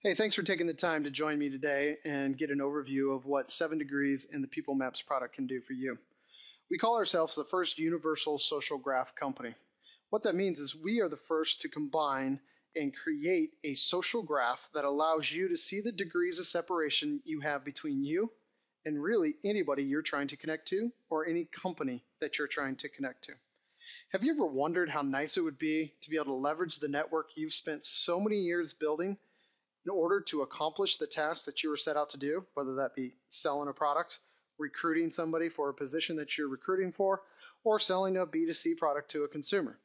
Hey, thanks for taking the time to join me today and get an overview of what 7 Degrees in the PeopleMaps product can do for you. We call ourselves the first universal social graph company. What that means is we are the first to combine and create a social graph that allows you to see the degrees of separation you have between you and really anybody you're trying to connect to or any company that you're trying to connect to. Have you ever wondered how nice it would be to be able to leverage the network you've spent so many years building in order to accomplish the task that you were set out to do, whether that be selling a product, recruiting somebody for a position that you're recruiting for, or selling a B2C product to a consumer?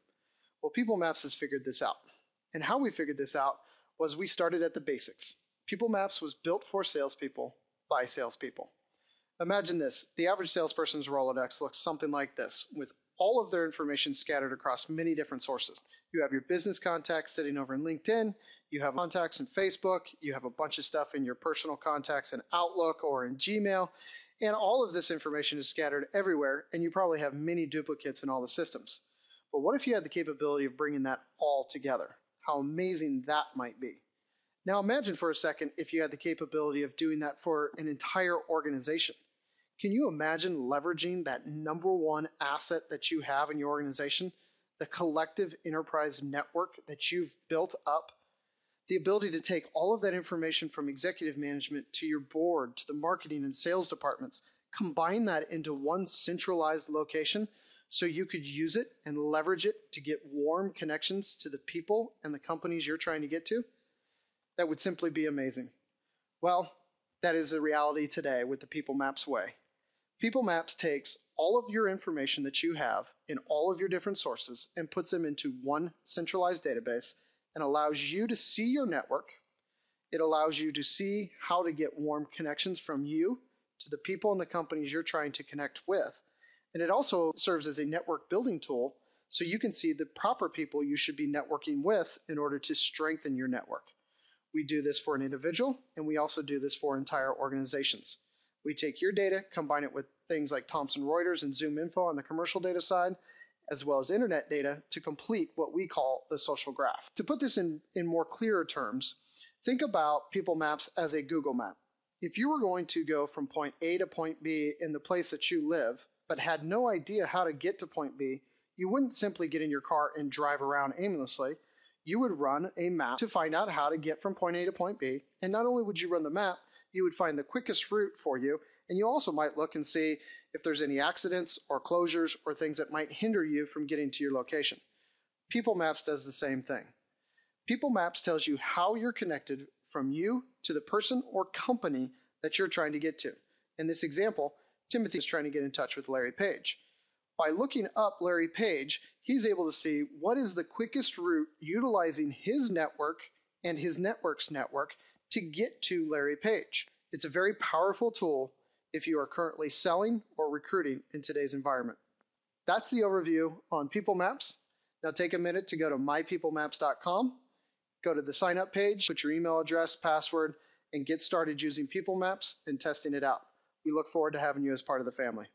Well, PeopleMaps has figured this out. And how we figured this out was we started at the basics. PeopleMaps was built for salespeople by salespeople. Imagine this. The average salesperson's Rolodex looks something like this, with all of their information scattered across many different sources. You have your business contacts sitting over in LinkedIn, you have contacts in Facebook, you have a bunch of stuff in your personal contacts in Outlook or in Gmail, and all of this information is scattered everywhere, and you probably have many duplicates in all the systems. But what if you had the capability of bringing that all together? How amazing that might be. Now imagine for a second if you had the capability of doing that for an entire organization. Can you imagine leveraging that number one asset that you have in your organization, the collective enterprise network that you've built up? The ability to take all of that information from executive management to your board, to the marketing and sales departments, combine that into one centralized location so you could use it and leverage it to get warm connections to the people and the companies you're trying to get to? That would simply be amazing. Well, that is a reality today with the PeopleMaps way. PeopleMaps takes all of your information that you have in all of your different sources and puts them into one centralized database and allows you to see your network. It allows you to see how to get warm connections from you to the people and the companies you're trying to connect with. And it also serves as a network building tool so you can see the proper people you should be networking with in order to strengthen your network. We do this for an individual, and we also do this for entire organizations. We take your data, combine it with things like Thomson Reuters and Zoom Info on the commercial data side, as well as internet data to complete what we call the social graph. To put this in more clearer terms, think about PeopleMaps as a Google map. If you were going to go from point A to point B in the place that you live, but had no idea how to get to point B, you wouldn't simply get in your car and drive around aimlessly. You would run a map to find out how to get from point A to point B, and not only would you run the map, you would find the quickest route for you, and you also might look and see if there's any accidents or closures or things that might hinder you from getting to your location. PeopleMaps does the same thing. PeopleMaps tells you how you're connected from you to the person or company that you're trying to get to. In this example, Timothy is trying to get in touch with Larry Page. By looking up Larry Page, he's able to see what is the quickest route utilizing his network and his network's network to get to Larry Page. It's a very powerful tool if you are currently selling or recruiting in today's environment. That's the overview on PeopleMaps. Now take a minute to go to mypeoplemaps.com, go to the sign up page, put your email address, password, and get started using PeopleMaps and testing it out. We look forward to having you as part of the family.